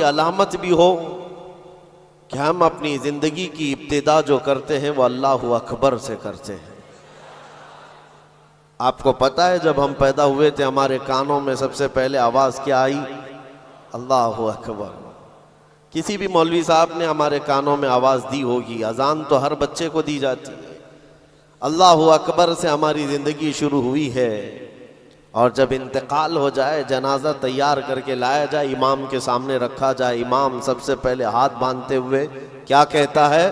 کی علامت بھی ہو کہ ہم اپنی زندگی کی ابتدا جو کرتے ہیں وہ اللہ اکبر سے کرتے ہیں۔ آپ کو پتہ ہے جب ہم پیدا ہوئے تھے ہمارے کانوں میں سب سے پہلے آواز کیا آئی؟ اللہ اکبر۔ کسی بھی مولوی صاحب نے ہمارے کانوں میں آواز دی ہوگی، اذان تو ہر بچے کو دی جاتی ہے۔ اللہ اکبر سے ہماری زندگی شروع ہوئی ہے، اور جب انتقال ہو جائے، جنازہ تیار کر کے لایا جائے، امام کے سامنے رکھا جائے، امام سب سے پہلے ہاتھ باندھتے ہوئے کیا کہتا ہے؟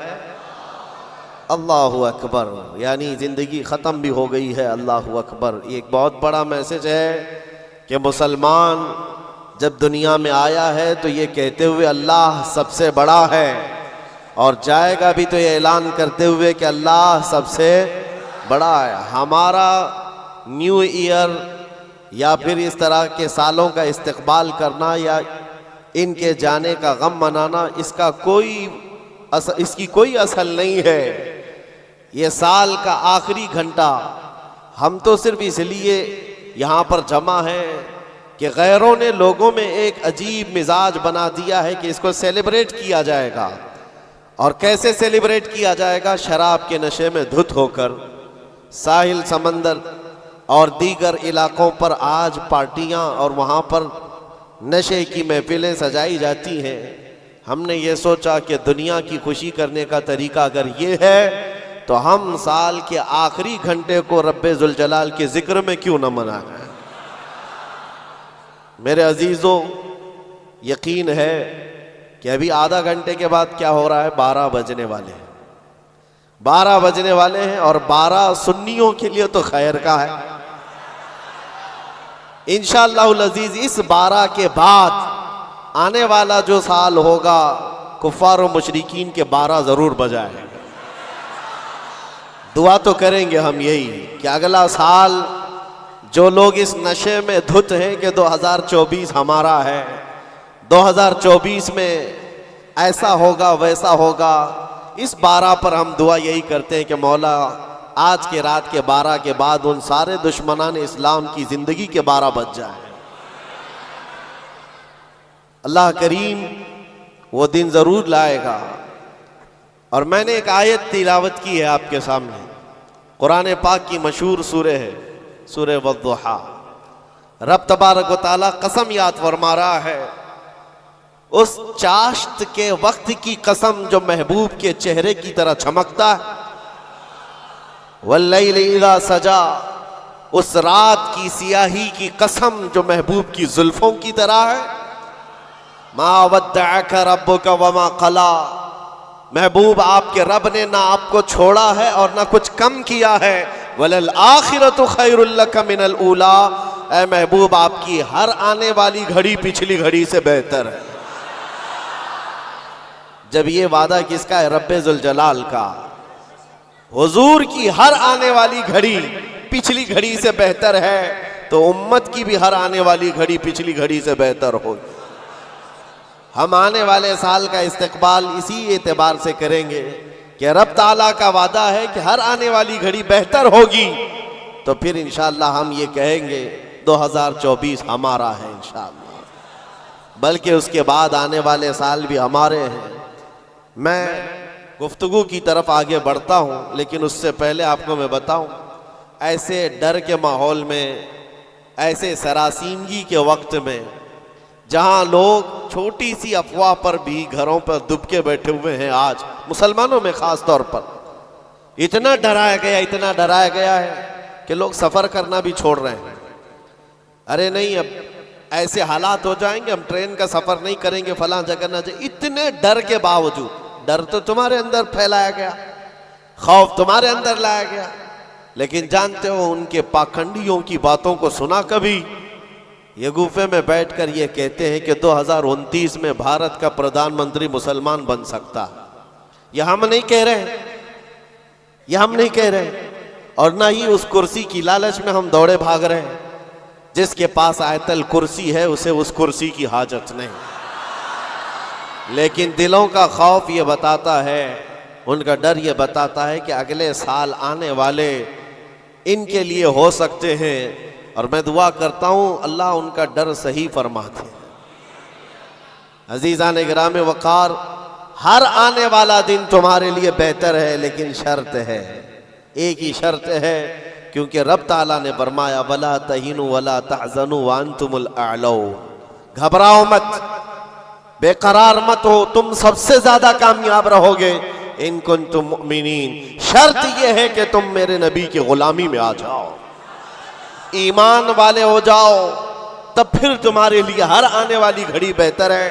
اللہ اکبر۔ یعنی زندگی ختم بھی ہو گئی ہے، اللہ اکبر۔ یہ ایک بہت بڑا میسج ہے کہ مسلمان جب دنیا میں آیا ہے تو یہ کہتے ہوئے اللہ سب سے بڑا ہے، اور جائے گا بھی تو یہ اعلان کرتے ہوئے کہ اللہ سب سے بڑا ہے۔ ہمارا نیو ایئر یا پھر اس طرح کے سالوں کا استقبال کرنا یا ان کے جانے کا غم منانا، اس کی کوئی اصل نہیں ہے۔ یہ سال کا آخری گھنٹہ ہم تو صرف اس لیے یہاں پر جمع ہیں کہ غیروں نے لوگوں میں ایک عجیب مزاج بنا دیا ہے کہ اس کو سیلیبریٹ کیا جائے گا۔ اور کیسے سیلیبریٹ کیا جائے گا؟ شراب کے نشے میں دھت ہو کر ساحل سمندر اور دیگر علاقوں پر آج پارٹیاں اور وہاں پر نشے کی محفلیں سجائی جاتی ہیں۔ ہم نے یہ سوچا کہ دنیا کی خوشی کرنے کا طریقہ اگر یہ ہے تو ہم سال کے آخری گھنٹے کو رب ذوالجلال کے ذکر میں کیوں نہ منائیں۔ میرے عزیزو، یقین ہے کہ ابھی آدھا گھنٹے کے بعد کیا ہو رہا ہے؟ 12 بجنے والے ہیں، 12 بجنے والے ہیں، اور 12 سنیوں کے لیے تو خیر کا ہے۔ انشاءاللہ العزیز اس 12 کے بعد آنے والا جو سال ہوگا کفار و مشرکین کے 12 ضرور بجائیں گے۔ دعا تو کریں گے ہم یہی کہ اگلا سال جو لوگ اس نشے میں دھت ہیں کہ 2024 ہمارا ہے، 2024 میں ایسا ہوگا ویسا ہوگا، اس 12 پر ہم دعا یہی کرتے ہیں کہ مولا آج کے رات کے 12 کے بعد ان سارے دشمنان اسلام کی زندگی کے 12 بج جائیں۔ اللہ کریم وہ دن ضرور لائے گا۔ اور میں نے ایک آیت تلاوت کی ہے آپ کے سامنے، قرآن پاک کی مشہور سورہ ہے، سورہ والضحیٰ۔ رب تبارک و تعالیٰ قسم یاد فرما رہا ہے، اس چاشت کے وقت کی قسم جو محبوب کے چہرے کی طرح چمکتا ہے، واللیل اذا سجا، اس رات کی سیاہی کی قسم جو محبوب کی زلفوں کی طرح ہے، ما ودعک ربک وما قلا، محبوب آپ کے رب نے نہ آپ کو چھوڑا ہے اور نہ کچھ کم کیا ہے، وَلَلْآخِرَةُ خَيْرٌ لَكَ مِنَ الْأُولَىٰ، اے محبوب آپ کی ہر آنے والی گھڑی پچھلی گھڑی سے بہتر ہے۔ جب یہ وعدہ کس کا ہے؟ رب ذوالجلال کا۔ حضور کی ہر آنے والی گھڑی پچھلی گھڑی سے بہتر ہے، تو امت کی بھی ہر آنے والی گھڑی پچھلی گھڑی سے بہتر ہوگی۔ ہم آنے والے سال کا استقبال اسی اعتبار سے کریں گے کہ رب تعالیٰ کا وعدہ ہے کہ ہر آنے والی گھڑی بہتر ہوگی، تو پھر انشاءاللہ ہم یہ کہیں گے 2024 ہمارا ہے انشاءاللہ، بلکہ اس کے بعد آنے والے سال بھی ہمارے ہیں۔ میں گفتگو کی طرف آگے بڑھتا ہوں، لیکن اس سے پہلے آپ کو میں بتاؤں، ایسے ڈر کے ماحول میں، ایسے سراسیمگی کے وقت میں، جہاں لوگ چھوٹی سی افواہ پر بھی گھروں پر دب کے بیٹھے ہوئے ہیں، آج مسلمانوں میں خاص طور پر اتنا ڈرایا گیا ہے کہ لوگ سفر کرنا بھی چھوڑ رہے ہیں۔ ارے نہیں، اب ایسے حالات ہو جائیں گے، ہم ٹرین کا سفر نہیں کریں گے، فلاں جگہ نہ جائیں۔ اتنے ڈر کے باوجود، ڈر تو تمہارے اندر پھیلایا گیا، خوف تمہارے اندر لایا گیا، لیکن جانتے ہو ان کے پاکھنڈیوں کی باتوں کو سنا کبھی؟ یہ گوفے میں بیٹھ کر یہ کہتے ہیں کہ 2029 میں بھارت کا پردھان منتری مسلمان بن سکتا۔ یہ ہم نہیں کہہ رہے، اور نہ ہی اس کرسی کی لالچ میں ہم دوڑے بھاگ رہے ہیں۔ جس کے پاس آیت الکرسی ہے اسے اس کرسی کی حاجت نہیں، لیکن دلوں کا خوف یہ بتاتا ہے، ان کا ڈر یہ بتاتا ہے کہ اگلے سال آنے والے ان کے لیے ہو سکتے ہیں، اور میں دعا کرتا ہوں اللہ ان کا ڈر صحیح فرما دے۔ عزیزان گرام وقار، ہر آنے والا دن تمہارے لیے بہتر ہے، لیکن شرط ہے، ایک ہی شرط ہے، کیونکہ رب تعالیٰ نے فرمایا وَلَا تَهِنُوا وَلَا تَحْزَنُوا وَأَنْتُمُ الْأَعْلَوْنَ، گھبراؤ مت، بے قرار مت ہو، تم سب سے زیادہ کامیاب رہو گے ان کنتم مؤمنین۔ شرط یہ ہے کہ تم میرے نبی کی غلامی میں آ جاؤ، ایمان والے ہو جاؤ، تب پھر تمہارے لیے ہر آنے والی گھڑی بہتر ہے،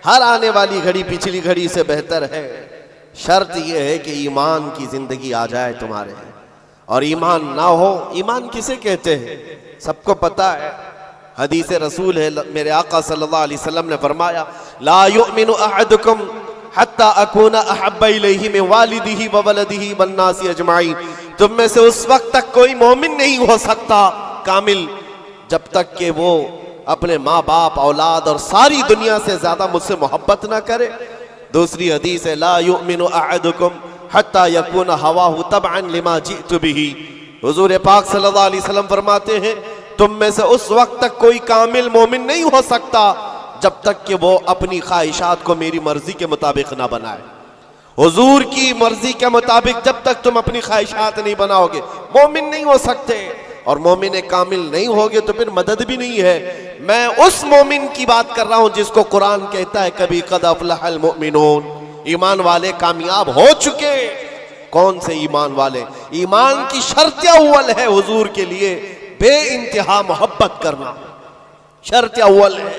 ہر آنے والی گھڑی پچھلی گھڑی سے بہتر ہے۔ شرط یہ ہے کہ ایمان کی زندگی آ جائے تمہارے، اور ایمان نہ ہو، ایمان کسے کہتے ہیں سب کو پتا ہے، حدیث رسول ہے، میرے آقا صلی اللہ علیہ وسلم نے فرمایا لا یؤمن احدکم حتی اکون احب الیہ من والدہ وولدہ والناس اجمعین، تم میں سے اس وقت تک کوئی مومن نہیں ہو سکتا کامل جب تک کہ وہ اپنے ماں باپ، اولاد اور ساری دنیا سے زیادہ مجھ سے محبت نہ کرے۔ دوسری حدیث ہے لا یؤمن احدکم حتی یکون ہواہ تبعا لما جئت بہ، حضور پاک صلی اللہ علیہ وسلم فرماتے ہیں تم میں سے اس وقت تک کوئی کامل مومن نہیں ہو سکتا جب تک کہ وہ اپنی خواہشات کو میری مرضی کے مطابق نہ بنائے۔ حضور کی مرضی کے مطابق جب تک تم اپنی خواہشات نہیں بناؤ گے مومن نہیں ہو سکتے، اور مومن کامل نہیں ہوگے تو پھر مدد بھی نہیں ہے۔ میں اس مومن کی بات کر رہا ہوں جس کو قرآن کہتا ہے کبھی قد افلح المؤمنون، ایمان والے کامیاب ہو چکے۔ کون سے ایمان والے؟ ایمان کی شرط اول ہے حضور کے لیے بے انتہا محبت کرنا، شرط اول ہے۔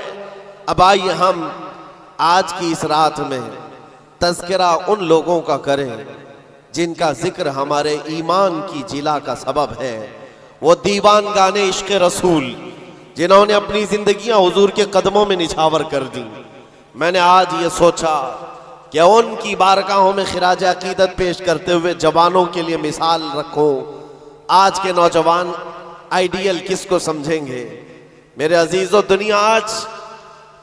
اب آئیے ہم آج کی اس رات میں تذکرہ ان لوگوں کا کریں جن کا ذکر ہمارے ایمان کی جلا کا سبب ہے، وہ دیوان گانے عشق رسول جنہوں نے اپنی زندگیاں حضور کے قدموں میں نچھاور کر دیں۔ میں نے آج یہ سوچا کہ ان کی بارگاہوں میں خراج عقیدت پیش کرتے ہوئے جوانوں کے لیے مثال رکھو۔ آج کے نوجوان آئیڈیل کس کو سمجھیں گے؟ میرے عزیزو، دنیا آج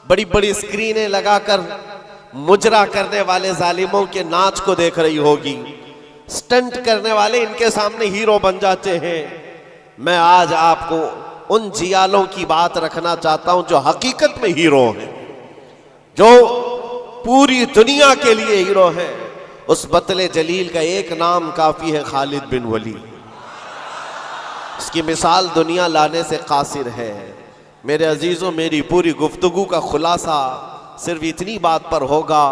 بڑی بڑی اسکرینیں لگا کر مجرا کرنے والے ظالموں کے ناچ کو دیکھ رہی ہوگی، سٹنٹ کرنے والے ان کے سامنے ہیرو بن جاتے ہیں۔ میں آج آپ کو ان جیالوں کی بات رکھنا چاہتا ہوں جو حقیقت میں ہیرو ہیں، جو پوری دنیا کے لیے ہیرو ہیں۔ اس بطل جلیل کا ایک نام کافی ہے، خالد بن ولید۔ اس کی مثال دنیا لانے سے قاصر ہے۔ میرے عزیزوں، میری پوری گفتگو کا خلاصہ صرف اتنی بات پر ہوگا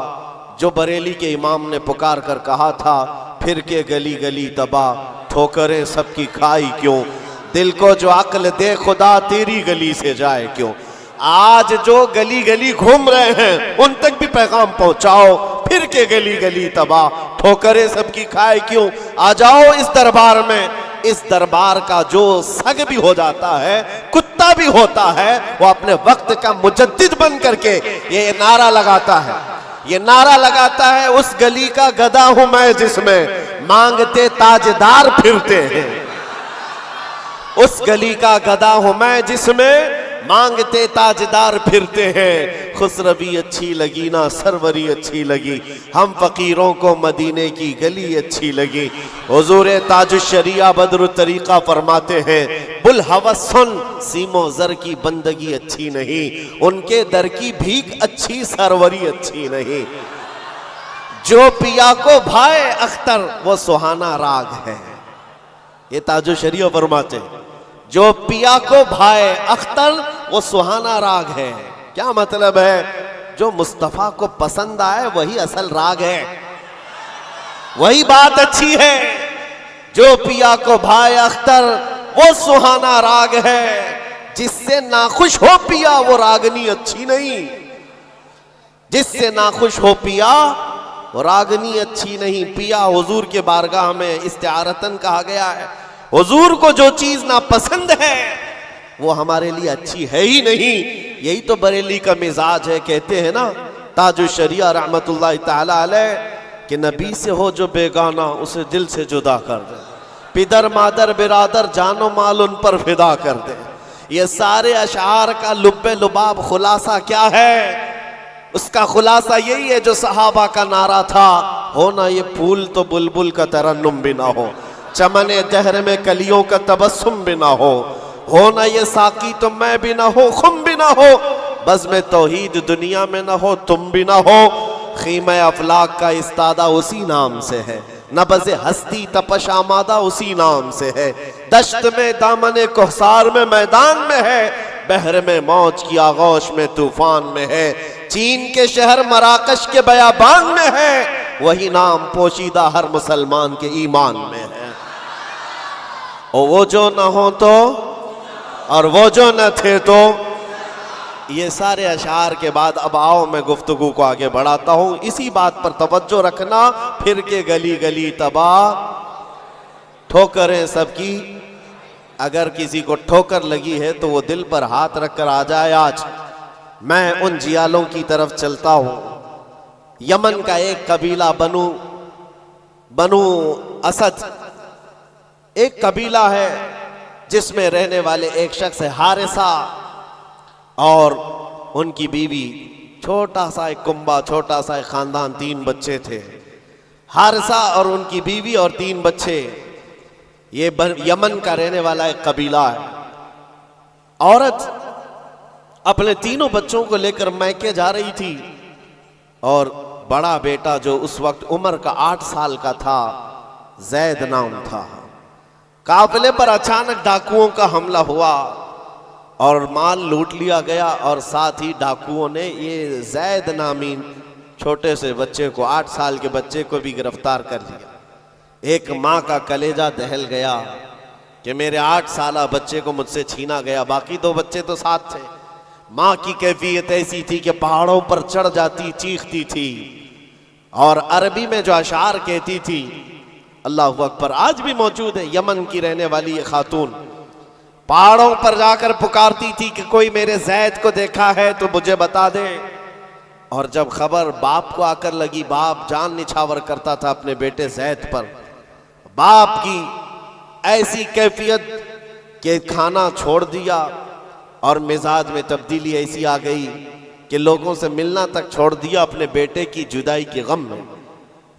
جو بریلی کے امام نے پکار کر کہا تھا، پھر کے گلی گلی تباہ، ٹھوکریں سب کی کھائی کیوں، دل کو جو عقل دے خدا تیری گلی سے جائے کیوں۔ آج جو گلی گلی گھوم رہے ہیں ان تک بھی پیغام پہنچاؤ، پھر کے گلی گلی تباہ، ٹھوکریں سب کی کھائے کیوں۔ آ جاؤ اس دربار میں، اس دربار کا جو سگ بھی ہو جاتا ہے، کتا بھی ہوتا ہے، وہ اپنے وقت کا مجدد بن کر کے یہ نعرہ لگاتا ہے، یہ نعرہ لگاتا ہے اس گلی کا گدھا ہوں میں جس میں مانگتے تاجدار پھرتے ہیں، اس گلی کا گدھا ہوں میں جس میں مانگتے تاجدار پھرتے ہیں۔ خسروی اچھی لگی نہ سروری اچھی لگی، ہم فقیروں کو مدینے کی گلی اچھی لگی۔ حضور تاج الشریعہ بدر الطریقہ فرماتے ہیں بلہوس سن سیم و زر کی بندگی اچھی نہیں، ان کے در کی بھیک اچھی سروری اچھی نہیں۔ جو پیا کو بھائے اختر وہ سہانا راگ ہے، یہ تاج الشریعہ فرماتے ہیں جو پیا کو بھائے اختر وہ سہانا راگ ہے۔ کیا مطلب ہے؟ جو مصطفیٰ کو پسند آئے وہی اصل راگ ہے، وہی بات اچھی ہے۔ جو پیا کو بھائے اختر وہ سہانا راگ ہے، جس سے ناخوش ہو پیا وہ راگنی اچھی نہیں، جس سے ناخوش ہو پیا وہ راگنی اچھی نہیں۔ پیا حضور کے بارگاہ میں استعارتن کہا گیا ہے۔ حضور کو جو چیز ناپسند ہے وہ ہمارے لیے اچھی ہے ہی نہیں۔ یہی تو بریلی کا مزاج ہے۔ کہتے ہیں نا تاج الشریعہ رحمت اللہ تعالی علیہ کہ نبی سے ہو جو بیگانہ اسے دل سے جدا کر دے، پدر مادر برادر جان و مال ان پر فدا کر دے۔ یہ سارے اشعار کا لب لباب خلاصہ کیا ہے؟ اس کا خلاصہ یہی ہے جو صحابہ کا نعرہ تھا، ہونا یہ پھول تو بلبل کا ترنم بھی نہ ہو، چمن دہر میں کلیوں کا تبسم بھی نہ ہو، ہونا یہ ساقی تو میں بھی نہ ہو، خم بھی نہ ہو، بزم توحید دنیا میں نہ ہو تم بھی نہ ہو، خیمہ افلاک کا استادہ اسی نام سے ہے، نبض ہستی تپش آمادہ اسی نام سے ہے، دشت میں دامن کوہسار میں میدان میں ہے، بحر میں موج کی آغوش میں طوفان میں ہے، چین کے شہر مراکش کے بیابان میں ہے، وہی نام پوشیدہ ہر مسلمان کے ایمان میں ہے۔ اور وہ جو نہ ہو تو اور وہ جو نہ تھے تو، یہ سارے اشعار کے بعد اب آؤ میں گفتگو کو آگے بڑھاتا ہوں۔ اسی بات پر توجہ رکھنا، پھر کے گلی گلی تباہ ٹھوکریں سب کی، اگر کسی کو ٹھوکر لگی ہے تو وہ دل پر ہاتھ رکھ کر آ جائے۔ آج میں ان جیالوں کی طرف چلتا ہوں۔ یمن کا ایک قبیلہ بنو اسد ایک قبیلہ ہے جس میں رہنے والے ایک شخص ہے حارثہ، اور ان کی بیوی، چھوٹا سا ایک کنبہ، چھوٹا سا ایک خاندان، 3 بچے تھے۔ حارثہ اور ان کی بیوی اور 3 بچے، یہ یمن کا رہنے والا ایک قبیلہ ہے۔ عورت اپنے 3 بچوں کو لے کر میکے جا رہی تھی، اور بڑا بیٹا جو اس وقت عمر کا 8 سال کا تھا، زید نام تھا، قافلے پر اچانک ڈاکوؤں کا حملہ ہوا اور مال لوٹ لیا گیا، اور ساتھ ہی ڈاکوؤں نے یہ زید نامی چھوٹے سے بچے کو، 8 سال کے بچے کو بھی گرفتار کر لیا۔ ایک ماں کا کلیجہ دہل گیا کہ میرے 8 سالہ بچے کو مجھ سے چھینا گیا، باقی 2 بچے تو ساتھ تھے۔ ماں کی کیفیت ایسی تھی کہ پہاڑوں پر چڑھ جاتی، چیختی تھی، اور عربی میں جو اشعار کہتی تھی، اللہ اکبر، آج بھی موجود ہے۔ یمن کی رہنے والی یہ خاتون پہاڑوں پر جا کر پکارتی تھی کہ کوئی میرے زید کو دیکھا ہے تو مجھے بتا دے، اور جب خبر باپ کو آ کر لگی، باپ جان نچھاور کرتا تھا اپنے بیٹے زید پر، باپ کی ایسی کیفیت کہ کھانا چھوڑ دیا، اور مزاج میں تبدیلی ایسی آ گئی کہ لوگوں سے ملنا تک چھوڑ دیا اپنے بیٹے کی جدائی کے غم میں۔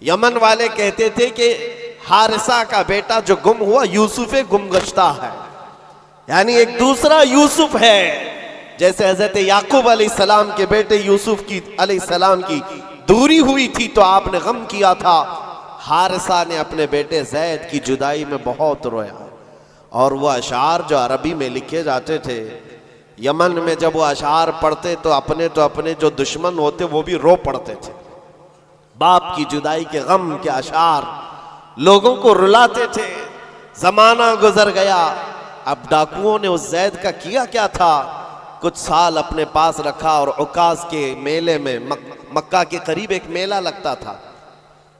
یمن والے کہتے تھے کہ حارثہ کا بیٹا جو گم ہوا یوسف گم گشتہ ہے، یعنی ایک دوسرا یوسف ہے، جیسے حضرت یعقوب علیہ السلام کے بیٹے یوسف کی علیہ السلام کی دوری ہوئی تھی تو آپ نے غم کیا تھا، حارثہ نے اپنے بیٹے زید کی جدائی میں بہت رویا۔ اور وہ اشعار جو عربی میں لکھے جاتے تھے، یمن میں جب وہ اشعار پڑھتے تو اپنے جو دشمن ہوتے وہ بھی رو پڑتے تھے۔ باپ کی جدائی کے غم کے اشعار لوگوں کو رلاتے تھے۔ زمانہ گزر گیا، اب ڈاکوؤں نے اس زید کا کیا کیا تھا، کچھ سال اپنے پاس رکھا، اور عکاظ کے میلے میں، مکہ کے قریب ایک میلہ لگتا تھا،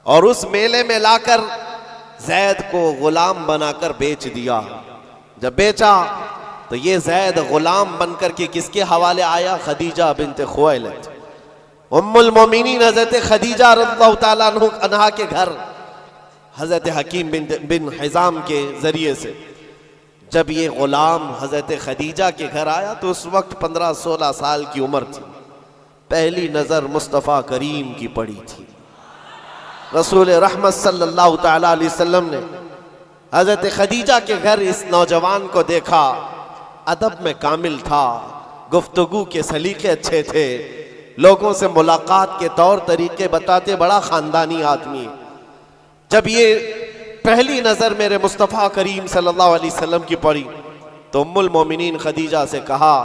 اور اس میلے میں لا کر زید کو غلام بنا کر بیچ دیا۔ جب بیچا تو یہ زید غلام بن کر کے کس کے حوالے آیا؟ خدیجہ بنت خویلد، ام المومنین حضرت خدیجہ رضی اللہ تعالیٰ عنہا کے گھر، حضرت حکیم بن حزام کے ذریعے سے۔ جب یہ غلام حضرت خدیجہ کے گھر آیا تو اس وقت 15-16 سال کی عمر تھی۔ پہلی نظر مصطفیٰ کریم کی پڑی تھی۔ رسول رحمت صلی اللہ تعالیٰ علیہ وسلم نے حضرت خدیجہ کے گھر اس نوجوان کو دیکھا، ادب میں کامل تھا، گفتگو کے سلیقے اچھے تھے، لوگوں سے ملاقات کے طور طریقے بتاتے، بڑا خاندانی آدمی۔ جب یہ پہلی نظر میرے مصطفیٰ کریم صلی اللہ علیہ وسلم کی پڑی تو ام المومنین خدیجہ سے کہا،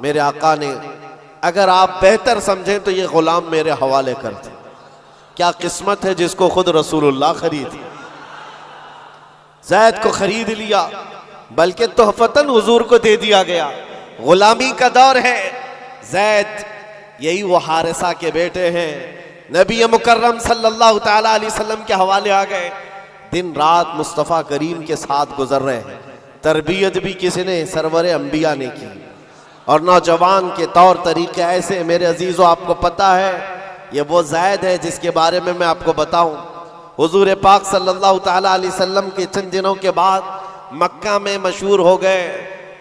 میرے آقا نے اگر آپ بہتر سمجھیں تو یہ غلام میرے حوالے کر دیں۔ کیا قسمت ہے جس کو خود رسول اللہ خرید لیا، زید کو خرید لیا، بلکہ تحفتاً حضور کو دے دیا گیا۔ غلامی کا دور ہے۔ زید یہی وہ حارثہ کے بیٹے ہیں، نبی مکرم صلی اللہ تعالیٰ علیہ وسلم کے حوالے آ گئے، دن رات مصطفیٰ کریم کے ساتھ گزر رہے ہیں۔ تربیت بھی کسی نے؟ سرور انبیاء نے کی، اور نوجوان کے طور طریقے ایسے۔ میرے عزیزو، آپ کو پتا ہے یہ وہ زید ہے جس کے بارے میں آپ کو بتاؤں۔ حضور پاک صلی اللہ تعالیٰ علیہ وسلم کے چند دنوں کے بعد مکہ میں مشہور ہو گئے،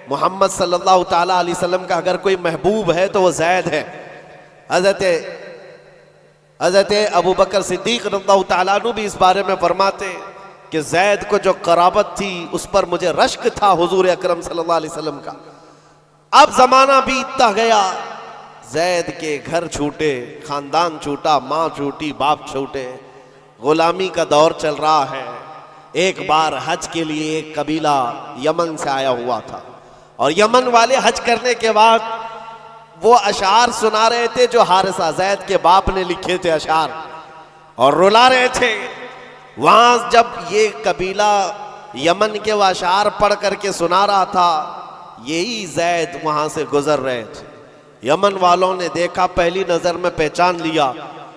محمد صلی اللہ تعالیٰ علیہ وسلم کا اگر کوئی محبوب ہے تو وہ زید ہے۔ حضرت ابو بکر صدیق رضی اللہ تعالیٰ عنہ بھی اس بارے میں فرماتے کہ زید کو جو قرابت تھی اس پر مجھے رشک تھا حضور اکرم صلی اللہ علیہ وسلم کا۔ اب زمانہ بیتتا گیا، زید کے گھر چھوٹے، خاندان چھوٹا، ماں چھوٹی، باپ چھوٹے، غلامی کا دور چل رہا ہے۔ ایک بار حج کے لیے ایک قبیلہ یمن سے آیا ہوا تھا، اور یمن والے حج کرنے کے بعد وہ اشعار سنا رہے تھے جو حارثہ زید کے باپ نے لکھے تھے اشعار، اور رلا رہے تھے۔ وہاں جب یہ قبیلہ یمن کے وہ اشعار پڑھ کر کے سنا رہا تھا، یہی زید وہاں سے گزر رہے تھے۔ یمن والوں نے دیکھا، پہلی نظر میں پہچان لیا،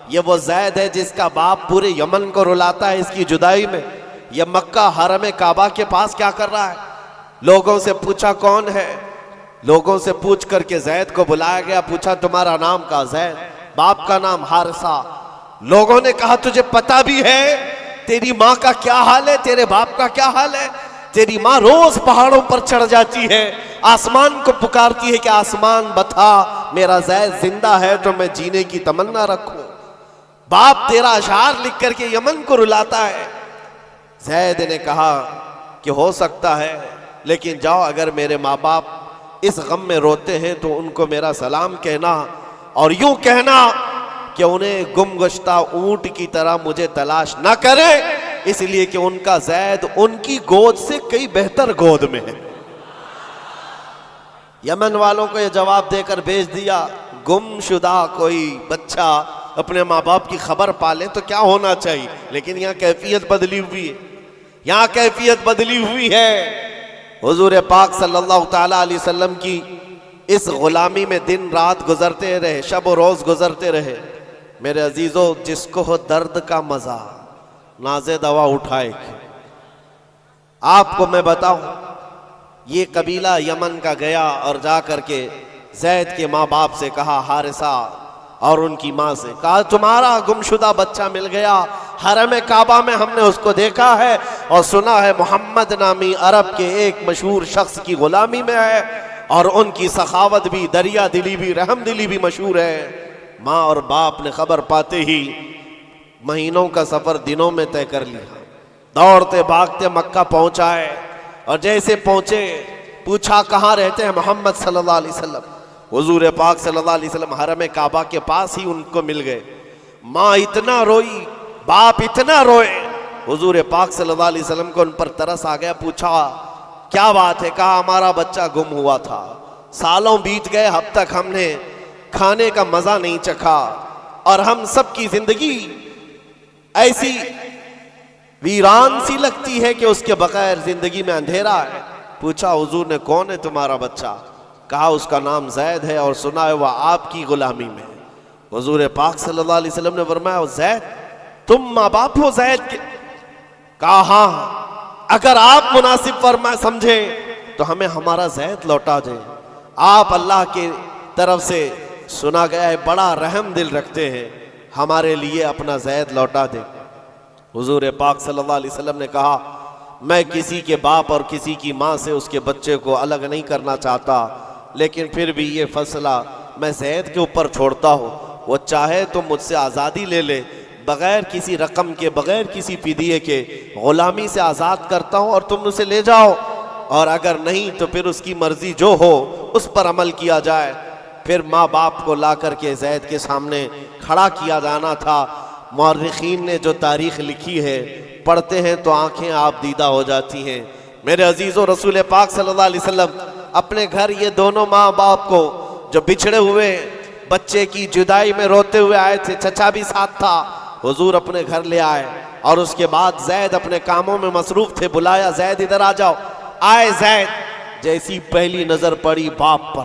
یہ وہ زید ہے جس کا باپ پورے یمن کو رلاتا ہے اس کی جدائی میں۔ یہ مکہ حرم کعبہ کے پاس کیا کر رہا ہے؟ لوگوں سے پوچھا کون ہے، لوگوں سے پوچھ کر کے زید کو بلایا گیا، پوچھا تمہارا نام؟ کہا زید۔ باپ کا نام؟ حارثہ۔ لوگوں نے کہا تجھے پتہ بھی ہے تیری ماں کا کیا حال ہے، تیرے باپ کا کیا حال ہے؟ تیری ماں روز پہاڑوں پر چڑھ جاتی ہے، آسمان کو پکارتی ہے کہ آسمان بتا میرا زید زندہ ہے تو میں جینے کی تمنا رکھوں۔ باپ تیرا اشعار لکھ کر کے یمن کو رلاتا ہے۔ زید نے کہا کہ ہو سکتا ہے، لیکن جاؤ، اگر میرے ماں باپ اس غم میں روتے ہیں تو ان کو میرا سلام کہنا، اور یوں کہنا کہ انہیں گم گشتہ اونٹ کی طرح مجھے تلاش نہ کرے، اس لیے کہ ان کا زید ان کی گود سے کئی بہتر گود میں ہے۔ یمن والوں کو یہ جواب دے کر بھیج دیا، گم شدہ کوئی بچہ اپنے ماں باپ کی خبر پالے تو کیا ہونا چاہیے، لیکن یہاں کیفیت بدلی ہوئی ہے، یہاں کیفیت بدلی ہوئی ہے۔ حضور پاک صلی اللہ تعالیٰ علیہ وسلم کی اس غلامی میں دن رات گزرتے رہے، شب و روز گزرتے رہے۔ میرے عزیزو، جس کو ہو درد کا مزہ نازے دوا اٹھائے گی۔ آپ کو میں بتاؤں، یہ قبیلہ یمن کا گیا اور جا کر کے زید کے ماں باپ سے کہا، حارثہ اور ان کی ماں سے کہا تمہارا گمشدہ بچہ مل گیا، حرم کعبہ میں ہم نے اس کو دیکھا ہے اور سنا ہے محمد نامی عرب کے ایک مشہور شخص کی غلامی میں ہے، اور ان کی سخاوت بھی، دریا دلی بھی، رحم دلی بھی مشہور ہے۔ ماں اور باپ نے خبر پاتے ہی مہینوں کا سفر دنوں میں طے کر لیا، دوڑتے بھاگتے مکہ پہنچائے، اور جیسے پہنچے پوچھا کہاں رہتے ہیں محمد صلی اللہ علیہ وسلم۔ حضور پاک صلی اللہ علیہ وسلم حرم کعبہ کے پاس ہی ان کو مل گئے۔ ماں اتنا روئی، باپ اتنا روئے، حضور پاک صلی اللہ علیہ وسلم کو ان پر ترس آ گیا۔ پوچھا کیا بات ہے؟ کہا ہمارا بچہ گم ہوا تھا، سالوں بیت گئے، اب تک ہم نے کھانے کا مزہ نہیں چکھا، اور ہم سب کی زندگی ایسی ویران سی لگتی ہے کہ اس کے بغیر زندگی میں اندھیرا ہے۔ پوچھا حضور نے کون ہے تمہارا بچہ؟ کہا اس کا نام زید ہے، اور سنا ہے وہ آپ کی غلامی میں۔ حضور پاک صلی اللہ علیہ وسلم نے فرمایا زید، تم ماں باپ ہو زید کے؟ کہا ہاں، اگر آپ مناسب فرما سمجھے تو ہمیں ہمارا زید لوٹا دیں۔ آپ اللہ کی طرف سے سنا گیا ہے بڑا رحم دل رکھتے ہیں، ہمارے لیے اپنا زید لوٹا دیں۔ حضور پاک صلی اللہ علیہ وسلم نے کہا میں کسی کے باپ اور کسی کی ماں سے اس کے بچے کو الگ نہیں کرنا چاہتا، لیکن پھر بھی یہ فیصلہ میں زید کے اوپر چھوڑتا ہوں، وہ چاہے تو مجھ سے آزادی لے لے، بغیر کسی رقم کے، بغیر کسی فدیے کے غلامی سے آزاد کرتا ہوں، اور تم اسے لے جاؤ، اور اگر نہیں تو پھر اس کی مرضی جو ہو اس پر عمل کیا جائے۔ پھر ماں باپ کو لا کر کے زید کے سامنے کھڑا کیا جانا تھا۔ مورخین نے جو تاریخ لکھی ہے پڑھتے ہیں تو آنکھیں آپ دیدہ ہو جاتی ہیں۔ میرے عزیزو، رسول پاک صلی اللہ علیہ وسلم اپنے گھر یہ دونوں ماں باپ کو جو بچھڑے ہوئے بچے کی جدائی میں روتے ہوئے آئے تھے، چچا بھی ساتھ تھا، حضور اپنے گھر لے آئے، اور اس کے بعد زید اپنے کاموں میں مصروف تھے، بلایا زید ادھر آ جاؤ۔ آئے زید، جیسی پہلی نظر پڑی باپ پر،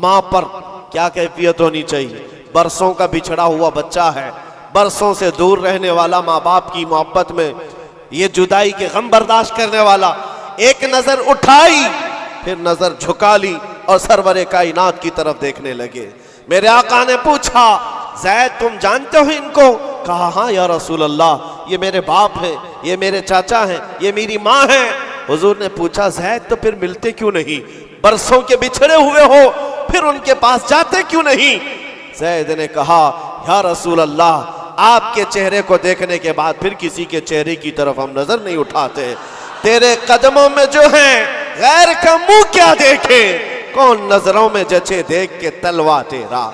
ماں پر، کیا کیفیت ہونی چاہیے؟ برسوں کا بچھڑا ہوا بچہ ہے، برسوں سے دور رہنے والا، ماں باپ کی محبت میں یہ جدائی کے غم برداشت کرنے والا، ایک نظر اٹھائی پھر نظر جھکا لی اور سرور کائنات کی طرف دیکھنے لگے۔ میرے آقا نے پوچھا زید تم جانتے ہو ان کو؟ کہا ہاں یا رسول اللہ، یہ میرے باپ ہیں، یہ میرے چاچا ہیں، یہ میری ماں ہیں۔ حضور نے پوچھا زید تو پھر ملتے کیوں نہیں؟ برسوں کے بچھڑے ہوئے ہو پھر ان کے پاس جاتے کیوں نہیں؟ زید نے کہا یا رسول اللہ، آپ کے چہرے کو دیکھنے کے بعد پھر کسی کے چہرے کی طرف ہم نظر نہیں اٹھاتے۔ تیرے قدموں میں جو ہیں غیر کا منہ کیا دیکھے، کون نظروں میں جچے دیکھ کے تلوا تیرا۔